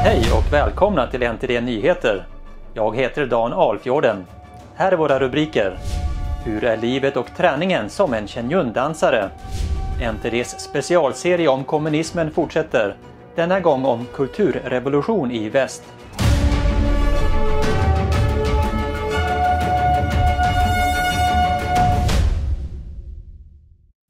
Hej och välkomna till Ntd Nyheter. Jag heter Dan Alfjorden. Här är våra rubriker. Hur är livet och träningen som en Shen Yun-dansare? Ntd's specialserie om kommunismen fortsätter. Denna gång om kulturrevolution i väst.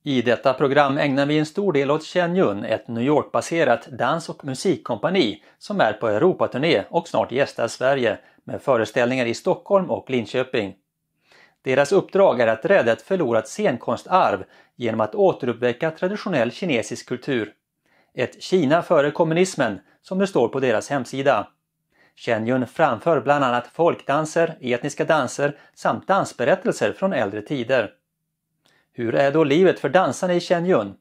I detta program ägnar vi en stor del åt Shen Yun, ett New York-baserat dans- och musikkompani som är på Europaturné och snart gästar Sverige med föreställningar i Stockholm och Linköping. Deras uppdrag är att rädda ett förlorat scenkonstarv genom att återuppväcka traditionell kinesisk kultur. Ett Kina före kommunismen, som det står på deras hemsida. Shen Yun framför bland annat folkdanser, etniska danser samt dansberättelser från äldre tider. Hur är då livet för dansarna i Shen Yun?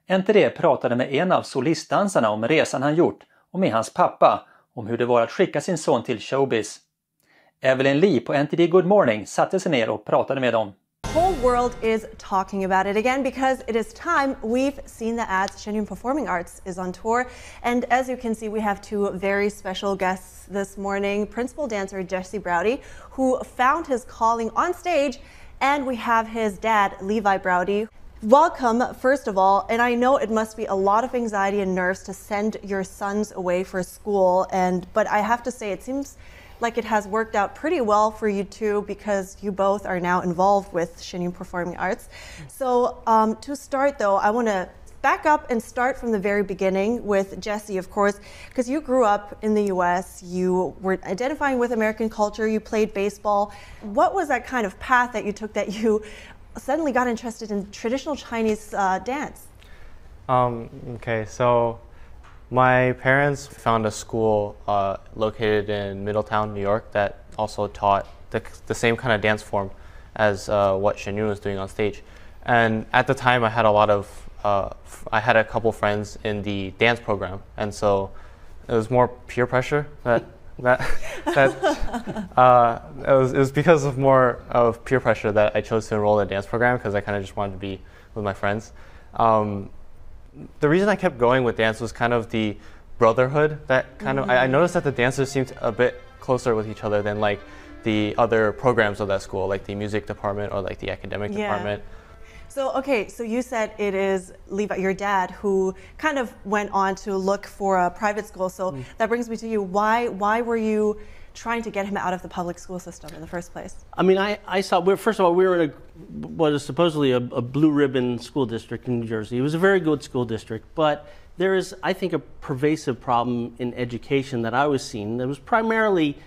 Ntd pratade med en av solistdansarna om resan han gjort och med hans pappa om hur det var att skicka sin son till showbiz. Evelyn Lee på Ntd Good Morning satte sig ner och pratade med dem. The whole world is talking about it again because it is time. We've seen the ads. Shen Yun Performing Arts is on tour, and as you can see, we have two very special guests this morning. Principal dancer Jesse Browdy, who found his calling on stage, and we have his dad, Levi Browdy. Welcome, first of all, and I know it must be a lot of anxiety and nerves to send your sons away for school, but I have to say it seems like it has worked out pretty well for you two because you both are now involved with Shen Yun Performing Arts. So to start though, I want to back up and start from the very beginning with Jesse, of course, because you grew up in the US, you were identifying with American culture, you played baseball. What was that kind of path that you took that you suddenly got interested in traditional Chinese dance? Okay, so my parents found a school located in Middletown, New York that also taught the same kind of dance form as what Shen Yun was doing on stage. And at the time I had I had a couple friends in the dance program, and so it was more peer pressure it was because of more of peer pressure that I chose to enroll in a dance program because I kind of just wanted to be with my friends. The reason I kept going with dance was kind of the brotherhood that kind of I noticed that the dancers seemed a bit closer with each other than like the other programs of that school, like the music department or like the academic department. So, okay, so you said it is Levi, your dad, who kind of went on to look for a private school. So that brings me to you. Why were you trying to get him out of the public school system in the first place? I mean, I saw, first of all, we were in what is supposedly a blue ribbon school district in New Jersey. It was a very good school district, but there is, I think, a pervasive problem in education that I was seeing. There was primarily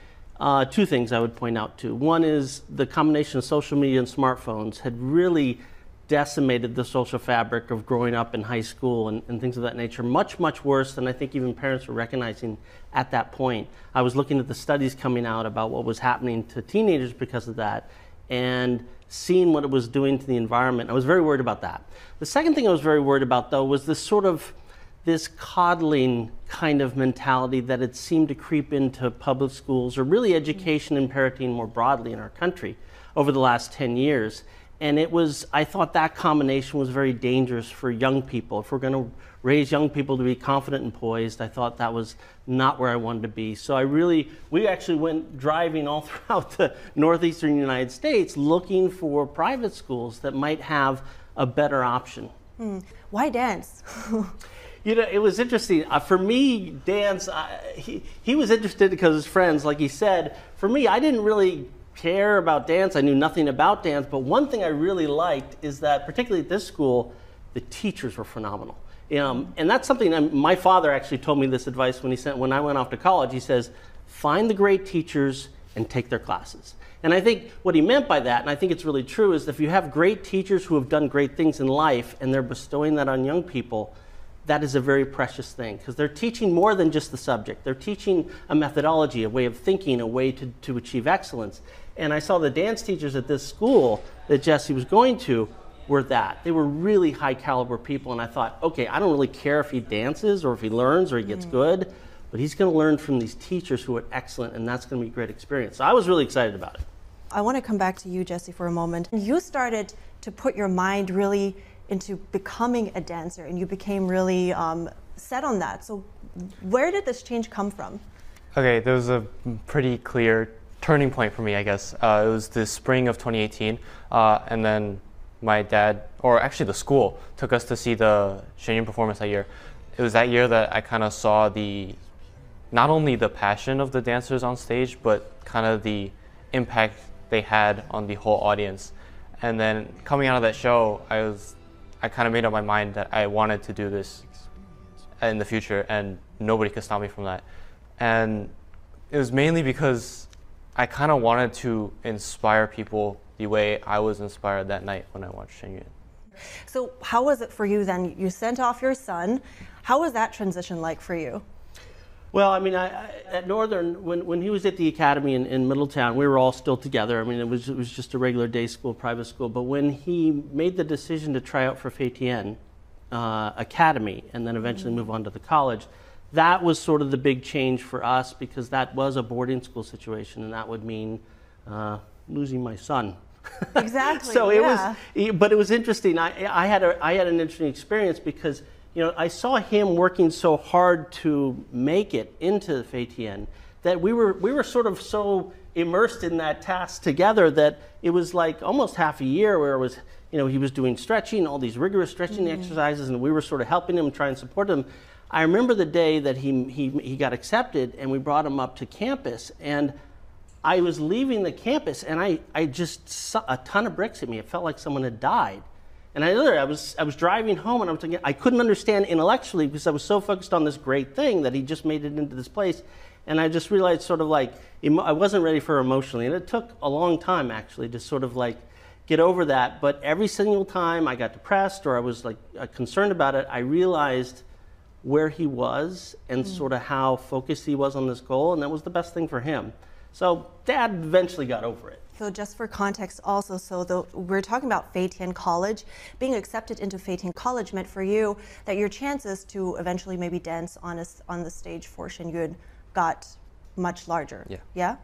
two things I would point out to. One is the combination of social media and smartphones had really decimated the social fabric of growing up in high school and things of that nature, much worse than I think even parents were recognizing at that point. I was looking at the studies coming out about what was happening to teenagers because of that and seeing what it was doing to the environment. I was very worried about that. The second thing I was very worried about though was this coddling kind of mentality that had seemed to creep into public schools or really education and parenting more broadly in our country over the last 10 years. And I thought that combination was very dangerous for young people. If we're going to raise young people to be confident and poised, I thought that was not where I wanted to be. So we actually went driving all throughout the northeastern United States looking for private schools that might have a better option. Why dance? You know, it was interesting. For me, dance, he was interested because his friends, like he said. For me, I didn't really care about dance. I knew nothing about dance, but one thing I really liked is that, particularly at this school, the teachers were phenomenal. And that's something my father actually told me this advice when I went off to college. He says, find the great teachers and take their classes. And I think what he meant by that, and I think it's really true, is that if you have great teachers who have done great things in life and they're bestowing that on young people, that is a very precious thing because they're teaching more than just the subject. They're teaching a methodology, a way of thinking, a way to achieve excellence. And I saw the dance teachers at this school that Jesse was going to were that. They were really high caliber people, and I thought, okay, I don't really care if he dances or if he learns or he gets good, but he's going to learn from these teachers who are excellent, and that's going to be a great experience. So I was really excited about it. I want to come back to you, Jesse, for a moment. You started to put your mind really into becoming a dancer, and you became really set on that. So where did this change come from? Okay, there was a pretty clear turning point for me, I guess. It was the spring of 2018, and then my dad, or actually the school, took us to see the Shen Yun performance that year. It was that year that I kind of saw not only the passion of the dancers on stage, but kind of the impact they had on the whole audience. And then coming out of that show, I kind of made up my mind that I wanted to do this in the future, and nobody could stop me from that. And it was mainly because I kind of wanted to inspire people the way I was inspired that night when I watched Shen Yun. So how was it for you then? You sent off your son. How was that transition like for you? Well, I mean, at Northern, when he was at the academy in Middletown, we were all still together. I mean, it was just a regular day school, private school. But when he made the decision to try out for Fei Tian Academy and then eventually move on to the college, that was sort of the big change for us, because that was a boarding school situation, and that would mean losing my son. Exactly. So it was, but it was interesting. I had an interesting experience because, you know, I saw him working so hard to make it into Fei Tian that we were sort of so immersed in that task together that it was like almost half a year where it was, you know, he was doing stretching, all these rigorous stretching exercises, and we were sort of helping him, trying to support him. I remember the day that he got accepted, and we brought him up to campus, and I was leaving the campus, and I just saw a ton of bricks hit me. It felt like someone had died. And I was driving home, and I was thinking, I couldn't understand intellectually because I was so focused on this great thing that he just made it into this place. And I just realized sort of like, I wasn't ready for it emotionally. And it took a long time actually to sort of like get over that. But every single time I got depressed or I was like concerned about it, I realized where he was and sort of how focused he was on this goal. And that was the best thing for him. So Dad eventually got over it. So just for context also, so we're talking about Fei Tian College. Being accepted into Fei Tian College meant for you that your chances to eventually maybe dance on the stage for Shen Yun got much larger. Yeah. Yeah?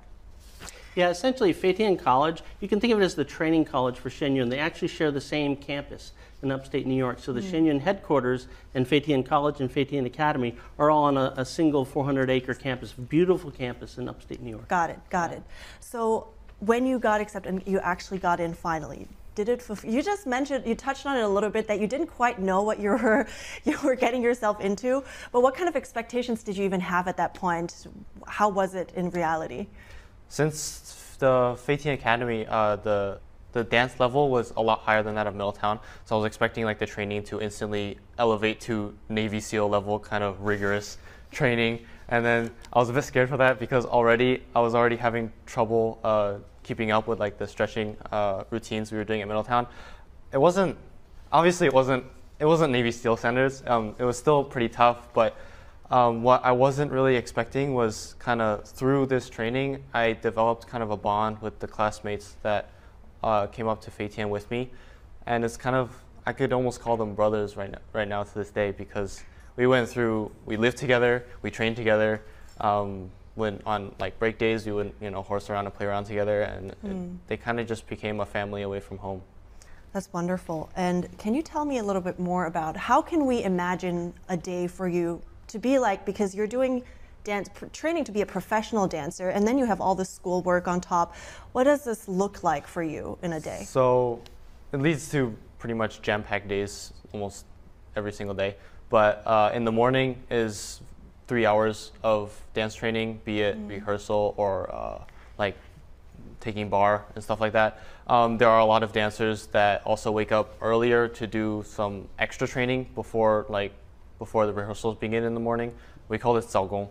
Yeah, essentially Fei Tian College, you can think of it as the training college for Shen Yun. They actually share the same campus in upstate New York. So the Shen Yun headquarters and Fei Tian College and Fei Tian Academy are all on a single 400-acre campus, beautiful campus in upstate New York. Got it. So when you got accepted and you actually got in finally, did it you just mentioned, you touched on it a little bit, that you didn't quite know what you were getting yourself into, but what kind of expectations did you even have at that point? How was it in reality? Since the Fei Tian Academy, the dance level was a lot higher than that of Middletown, so I was expecting like the training to instantly elevate to Navy SEAL level kind of rigorous training. And then I was a bit scared for that because I was already having trouble keeping up with like the stretching routines we were doing at Middletown. It wasn't Navy SEAL standards. It was still pretty tough, but what I wasn't really expecting was kind of through this training, I developed kind of a bond with the classmates that came up to Fei Tian with me, and it's kind of, I could almost call them brothers right now to this day, because we lived together, we trained together. When on like break days, we would horse around and play around together, and they kind of just became a family away from home. That's wonderful. And can you tell me a little bit more about how can we imagine a day for you to be like, because you're doing dance training to be a professional dancer, and then you have all the schoolwork on top. What does this look like for you in a day? So it leads to pretty much jam-packed days almost every single day. But in the morning is 3 hours of dance training, be it rehearsal or like taking bar and stuff like that. There are a lot of dancers that also wake up earlier to do some extra training before the rehearsals begin in the morning. We call it gong.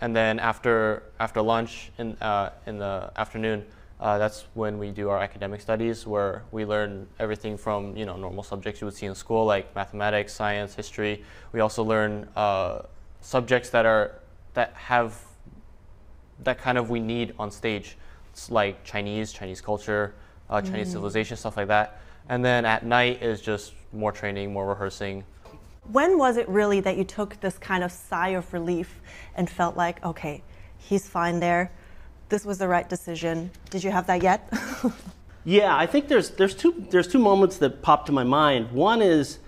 And then after lunch in the afternoon, that's when we do our academic studies, where we learn everything from normal subjects you would see in school, like mathematics, science, history. We also learn subjects that kind of we need on stage. It's like Chinese culture, Chinese civilization, stuff like that. And then at night is just more training, more rehearsing. When was it really that you took this kind of sigh of relief and felt like, okay, he's fine there, this was the right decision? Did you have that yet? Yeah, I think there's two moments that pop to my mind. One is,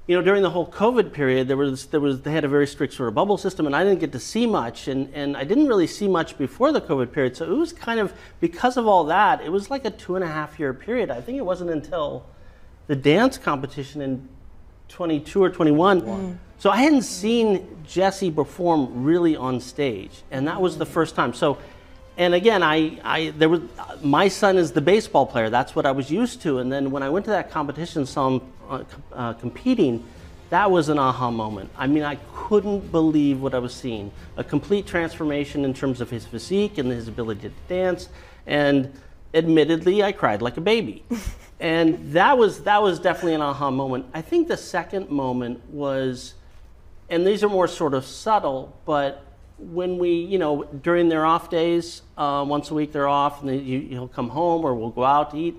during the whole COVID period, they had a very strict sort of bubble system, and I didn't get to see much, and I didn't really see much before the COVID period. So it was kind of, because of all that, it was like a 2.5-year period. I think it wasn't until the dance competition in 22 or 21. So I hadn't seen Jesse perform really on stage, and that was the first time. So, and again, my son is the baseball player. That's what I was used to. And then when I went to that competition, saw him competing, that was an aha moment. I mean, I couldn't believe what I was seeing. A complete transformation in terms of his physique and his ability to dance. And admittedly, I cried like a baby. And that was definitely an aha moment. I think the second moment was, and these are more sort of subtle, but when we, during their off days, once a week they're off, and he'll come home or we'll go out to eat.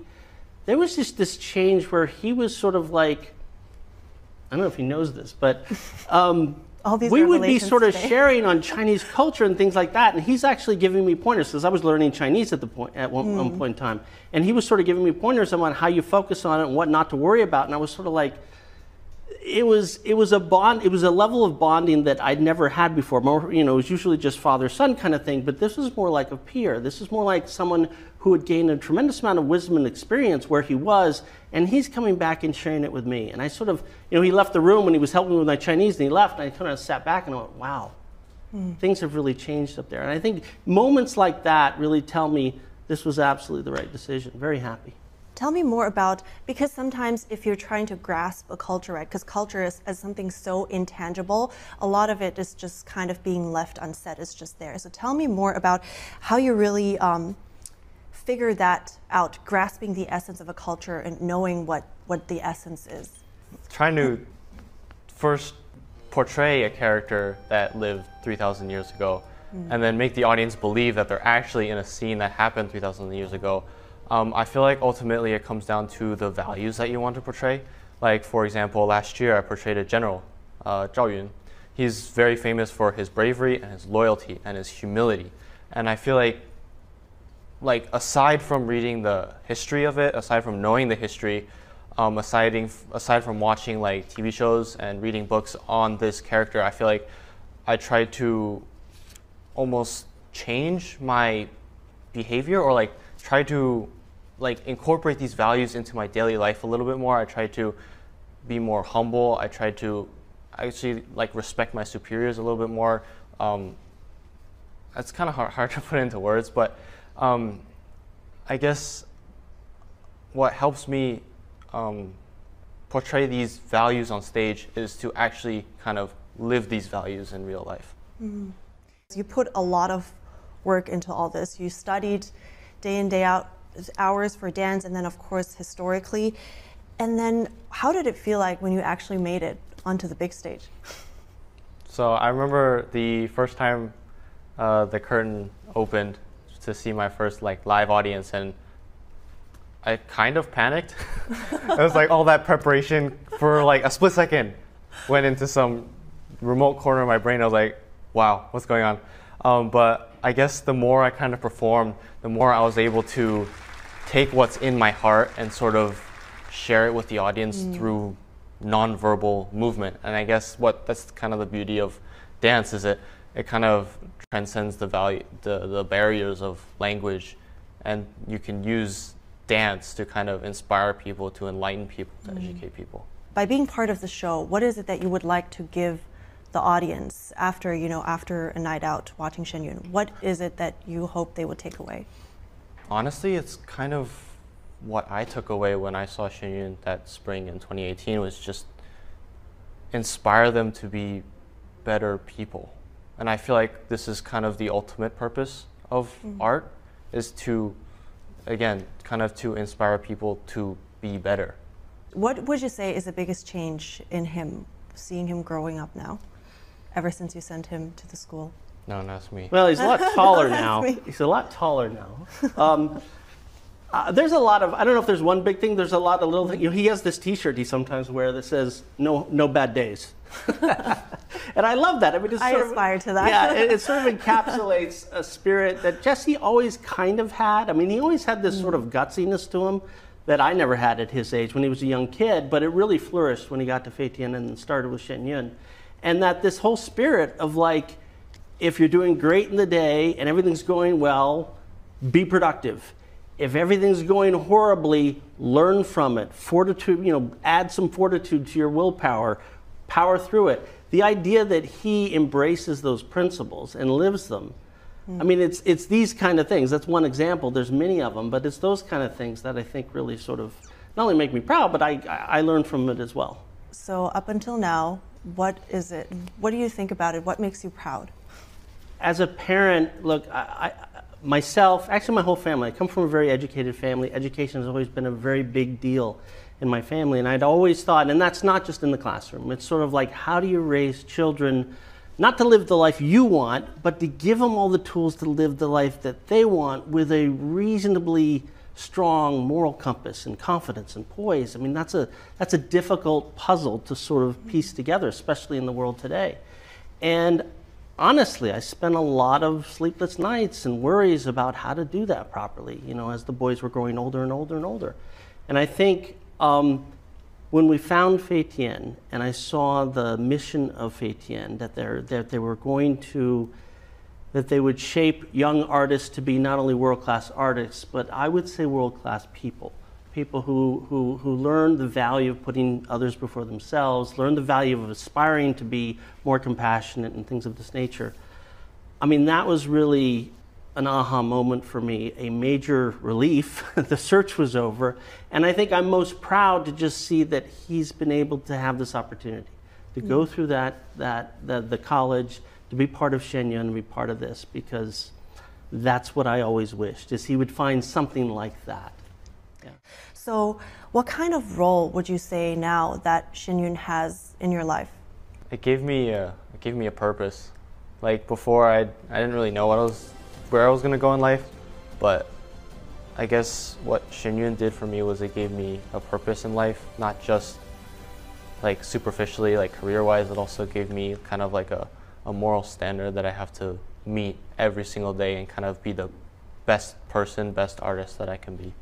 There was just this change where he was sort of like, I don't know if he knows this, but we would be sort of sharing on Chinese culture and things like that, and he's actually giving me pointers, because I was learning Chinese at one point in time, and he was sort of giving me pointers on how you focus on it and what not to worry about, and I was sort of like, it was a bond. It was a level of bonding that I'd never had before. More, it was usually just father-son kind of thing, but this was more like a peer. This is more like someone who had gained a tremendous amount of wisdom and experience where he was, and he's coming back and sharing it with me. And I sort of, he left the room when he was helping me with my Chinese, and he left, and I kind of sat back and I went, wow, things have really changed up there. And I think moments like that really tell me this was absolutely the right decision. Very happy. Tell me more about, because sometimes if you're trying to grasp a culture, right, because culture is as something so intangible, a lot of it is just kind of being left unsaid, it's just there. So tell me more about how you really figure that out, grasping the essence of a culture and knowing what the essence is. Trying to first portray a character that lived 3,000 years ago, and then make the audience believe that they're actually in a scene that happened 3,000 years ago. I feel like ultimately it comes down to the values that you want to portray. Like, for example, last year I portrayed a general, Zhao Yun. He's very famous for his bravery and his loyalty and his humility. And I feel like aside from reading the history of it, aside from knowing the history, aside from watching like TV shows and reading books on this character, I feel like I tried to almost change my behavior, or like try to incorporate these values into my daily life a little bit more. I try to be more humble. I try to actually respect my superiors a little bit more. That's kind of hard to put into words, but I guess what helps me portray these values on stage is to actually kind of live these values in real life. Mm-hmm. You put a lot of work into all this. You studied day in, day out, hours for dance, and then of course historically. And then how did it feel like when you actually made it onto the big stage? So I remember the first time the curtain opened to see my first live audience, and I kind of panicked. It was all that preparation for a split second went into some remote corner of my brain. I was like, wow, what's going on? But I guess the more I kind of performed, the more I was able to take what's in my heart and sort of share it with the audience through nonverbal movement. And I guess that's kind of the beauty of dance, is it kind of transcends the barriers of language, and you can use dance to kind of inspire people, to enlighten people, to educate people. By being part of the show, what is it that you would like to give the audience after a night out watching Shen Yun? What is it that you hope they would take away? Honestly, it's kind of what I took away when I saw Shen Yun that spring in 2018, was just inspire them to be better people. And I feel like this is kind of the ultimate purpose of art, is to, again, kind of to inspire people to be better. What would you say is the biggest change in him, seeing him growing up now, ever since you sent him to the school? No, that's me. Well, he's a lot taller now. He's a lot taller now. There's a lot of, I don't know if there's one big thing, there's a lot of little things. He has this t-shirt he sometimes wears that says, no bad days. And I love that. I mean, I aspire to that. Yeah, it sort of encapsulates a spirit that Jesse always kind of had. I mean, he always had this sort of gutsiness to him that I never had at his age when he was a young kid, but it really flourished when he got to Fei Tian and started with Shen Yun. And that this whole spirit of like, if you're doing great in the day and everything's going well, be productive. If everything's going horribly, learn from it. Fortitude, you know, add some fortitude to your willpower, power through it. The idea that he embraces those principles and lives them. I mean, it's these kind of things. That's one example. There's many of them, but it's those kind of things that I think really sort of not only make me proud, but I learn from it as well. So up until now, what is it? What do you think about it? What makes you proud? As a parent, look, myself, actually my whole family, I come from a very educated family. Education has always been a very big deal in my family, and I'd always thought, and that's not just in the classroom, it's sort of like, how do you raise children not to live the life you want, but to give them all the tools to live the life that they want with a reasonably strong moral compass and confidence and poise. I mean, that's a difficult puzzle to sort of piece together, especially in the world today. And honestly, I spent a lot of sleepless nights and worries about how to do that properly, you know, as the boys were growing older and older and older. And I think when we found Fei Tian and I saw the mission of Fei Tian, that they were going to, that they would shape young artists to be not only world-class artists, but I would say world-class people. People who learn the value of putting others before themselves, learn the value of aspiring to be more compassionate and things of this nature. I mean, that was really an aha moment for me, a major relief. The search was over, and I think I'm most proud to just see that he's been able to have this opportunity to go through the college, to be part of Shen Yun, and be part of this, because that's what I always wished, is he would find something like that. Yeah. So what kind of role would you say now that Shen Yun has in your life? It gave me a purpose. Like before, I didn't really know where I was gonna go in life, but I guess what Shen Yun did for me was it gave me a purpose in life, not just like superficially, like career-wise. It also gave me kind of like a moral standard that I have to meet every single day and kind of be the best person, best artist that I can be.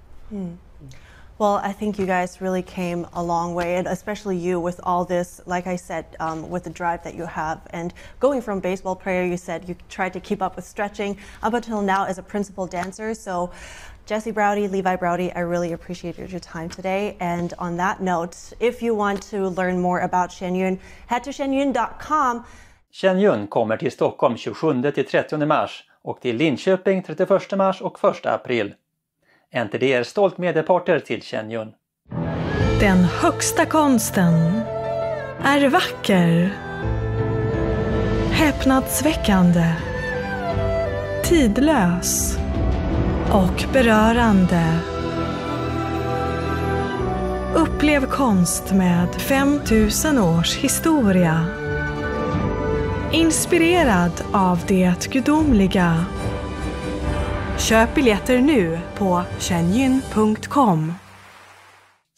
Well, I think you guys really came a long way, and especially you with all this, like I said, with the drive that you have. And going from baseball player, you said you tried to keep up with stretching up until now as a principal dancer. So Jesse Browdy, Levi Browdy, I really appreciated your time today. And on that note, if you want to learn more about Shen Yun, head to shenyun.com. Shen Yun kommer till Stockholm 27-30 mars och till Linköping 31 mars och 1 april. Ntd är stolt mediepartner till Shen Yun. Den högsta konsten är vacker, häpnadsväckande, tidlös och berörande. Upplev konst med 5000 års historia. Inspirerad av det gudomliga. Köp biljetter nu på shenyun.com.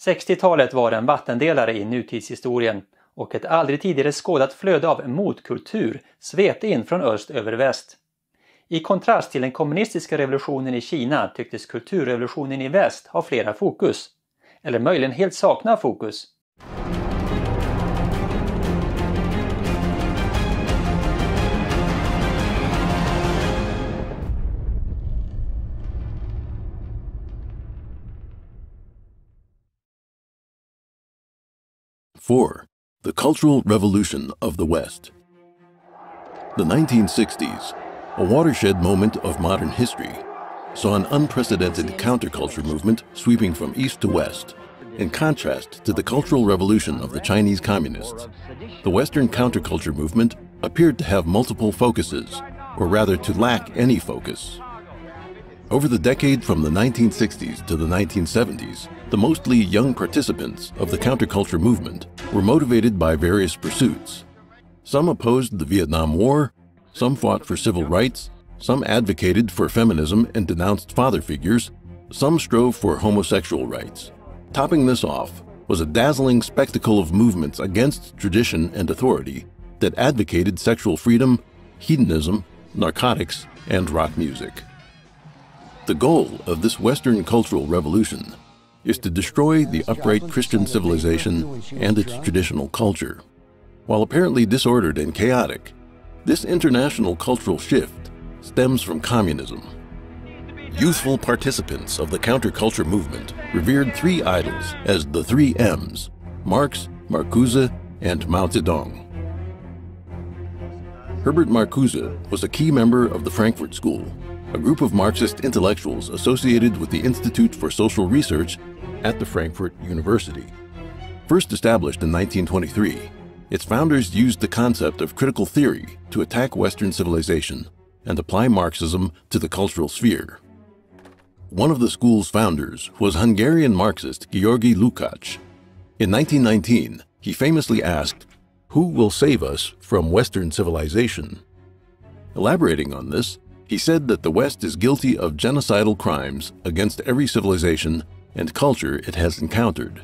60-talet var en vattendelare i nutidshistorien och ett aldrig tidigare skådat flöde av motkultur svepte in från öst över väst. I kontrast till den kommunistiska revolutionen i Kina tycktes kulturrevolutionen i väst ha flera fokus. Eller möjligen helt sakna fokus. Four, the cultural revolution of the West. The 1960s, a watershed moment of modern history, saw an unprecedented counterculture movement sweeping from east to west. In contrast to the Cultural Revolution of the Chinese Communists, the Western counterculture movement appeared to have multiple focuses, or rather to lack any focus. Over the decade from the 1960s to the 1970s, the mostly young participants of the counterculture movement were motivated by various pursuits. Some opposed the Vietnam War, some fought for civil rights, some advocated for feminism and denounced father figures, some strove for homosexual rights. Topping this off was a dazzling spectacle of movements against tradition and authority that advocated sexual freedom, hedonism, narcotics, and rock music. The goal of this Western cultural revolution is to destroy the upright Christian civilization and its traditional culture. While apparently disordered and chaotic, this international cultural shift stems from communism. Youthful participants of the counterculture movement revered three idols as the three M's: Marx, Marcuse, and Mao Zedong. Herbert Marcuse was a key member of the Frankfurt School, a group of Marxist intellectuals associated with the Institute for Social Research at the Frankfurt University. First established in 1923, its founders used the concept of critical theory to attack Western civilization and apply Marxism to the cultural sphere. One of the school's founders was Hungarian Marxist György Lukács. In 1919, he famously asked, "Who will save us from Western civilization?" Elaborating on this, he said that the West is guilty of genocidal crimes against every civilization and culture it has encountered.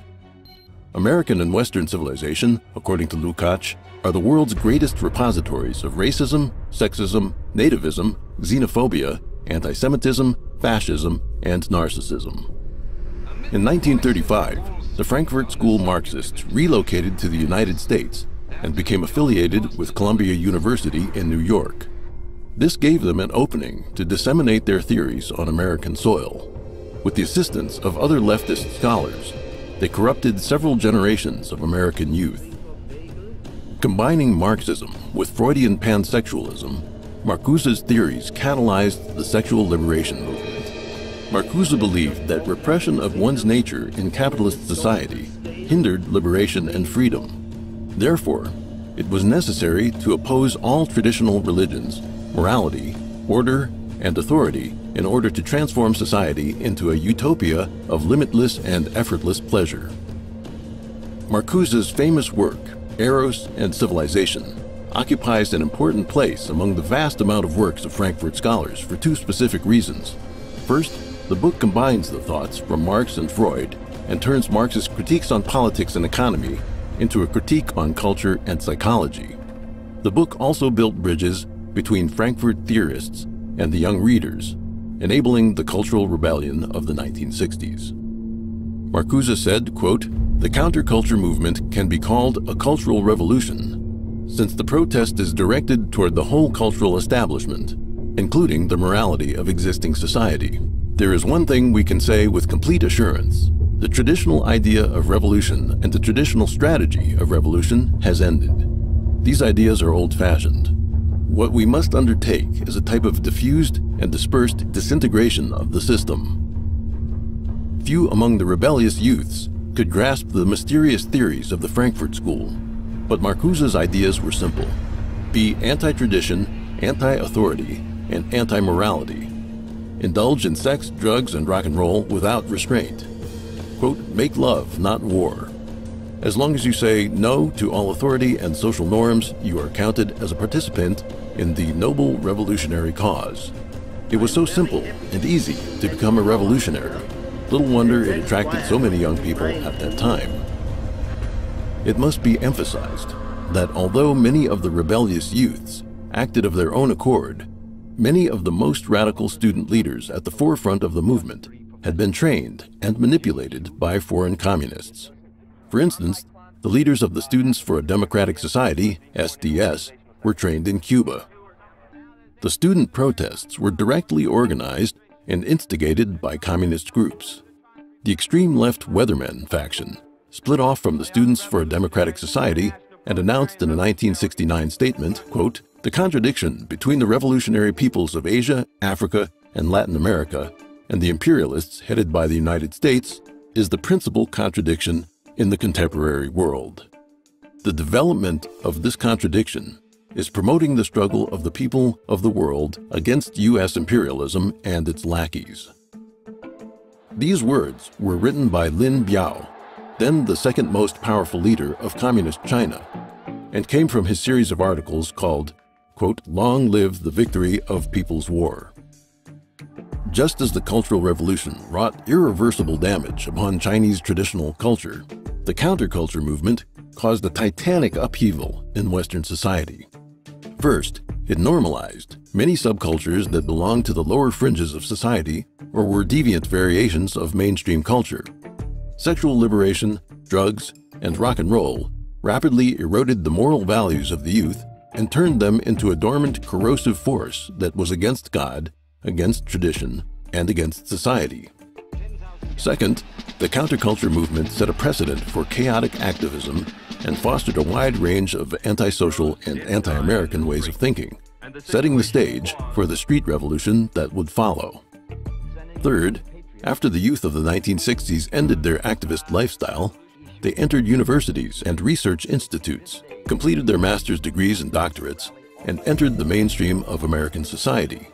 American and Western civilization, according to Lukács, are the world's greatest repositories of racism, sexism, nativism, xenophobia, anti-Semitism, fascism, and narcissism. In 1935, the Frankfurt School Marxists relocated to the United States and became affiliated with Columbia University in New York. This gave them an opening to disseminate their theories on American soil. With the assistance of other leftist scholars, they corrupted several generations of American youth. Combining Marxism with Freudian pansexualism, Marcuse's theories catalyzed the sexual liberation movement. Marcuse believed that repression of one's nature in capitalist society hindered liberation and freedom. Therefore, it was necessary to oppose all traditional religions, morality, order, and authority in order to transform society into a utopia of limitless and effortless pleasure. Marcuse's famous work, Eros and Civilization, occupies an important place among the vast amount of works of Frankfurt scholars for two specific reasons. First, the book combines the thoughts from Marx and Freud and turns Marx's critiques on politics and economy into a critique on culture and psychology. The book also built bridges between Frankfurt theorists and the young readers, enabling the cultural rebellion of the 1960s. Marcuse said, quote, "The counterculture movement can be called a cultural revolution, since the protest is directed toward the whole cultural establishment, including the morality of existing society. There is one thing we can say with complete assurance. The traditional idea of revolution and the traditional strategy of revolution has ended. These ideas are old-fashioned. What we must undertake is a type of diffused and dispersed disintegration of the system." Few among the rebellious youths could grasp the mysterious theories of the Frankfurt School, but Marcuse's ideas were simple. Be anti-tradition, anti-authority, and anti-morality. Indulge in sex, drugs, and rock and roll without restraint. Quote, "Make love, not war. As long as you say no to all authority and social norms, you are counted as a participant in the noble revolutionary cause." It was so simple and easy to become a revolutionary. Little wonder it attracted so many young people at that time. It must be emphasized that although many of the rebellious youths acted of their own accord, many of the most radical student leaders at the forefront of the movement had been trained and manipulated by foreign communists. For instance, the leaders of the Students for a Democratic Society, SDS, were trained in Cuba. The student protests were directly organized and instigated by communist groups. The extreme left Weathermen faction split off from the Students for a Democratic Society and announced in a 1969 statement, quote, "The contradiction between the revolutionary peoples of Asia, Africa, and Latin America and the imperialists headed by the United States is the principal contradiction in the contemporary world. The development of this contradiction is promoting the struggle of the people of the world against U.S. imperialism and its lackeys." These words were written by Lin Biao, then the second most powerful leader of Communist China, and came from his series of articles called, quote, "Long Live the Victory of People's War." Just as the Cultural Revolution wrought irreversible damage upon Chinese traditional culture, the counterculture movement caused a titanic upheaval in Western society. First, it normalized many subcultures that belonged to the lower fringes of society or were deviant variations of mainstream culture. Sexual liberation, drugs, and rock and roll rapidly eroded the moral values of the youth and turned them into a dormant, corrosive force that was against God, against tradition, and against society. Second, the counterculture movement set a precedent for chaotic activism and fostered a wide range of antisocial and anti-American ways of thinking, setting the stage for the street revolution that would follow. Third, after the youth of the 1960s ended their activist lifestyle, they entered universities and research institutes, completed their master's degrees and doctorates, and entered the mainstream of American society.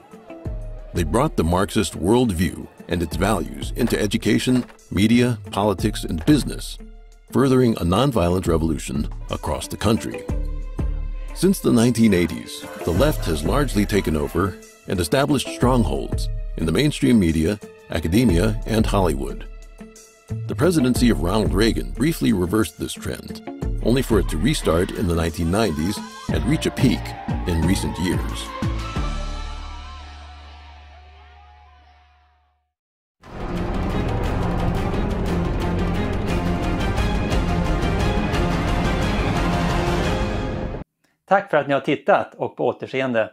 They brought the Marxist worldview and its values into education, media, politics, and business, furthering a nonviolent revolution across the country. Since the 1980s, the left has largely taken over and established strongholds in the mainstream media, academia, and Hollywood. The presidency of Ronald Reagan briefly reversed this trend, only for it to restart in the 1990s and reach a peak in recent years. Tack för att ni har tittat och på återseende.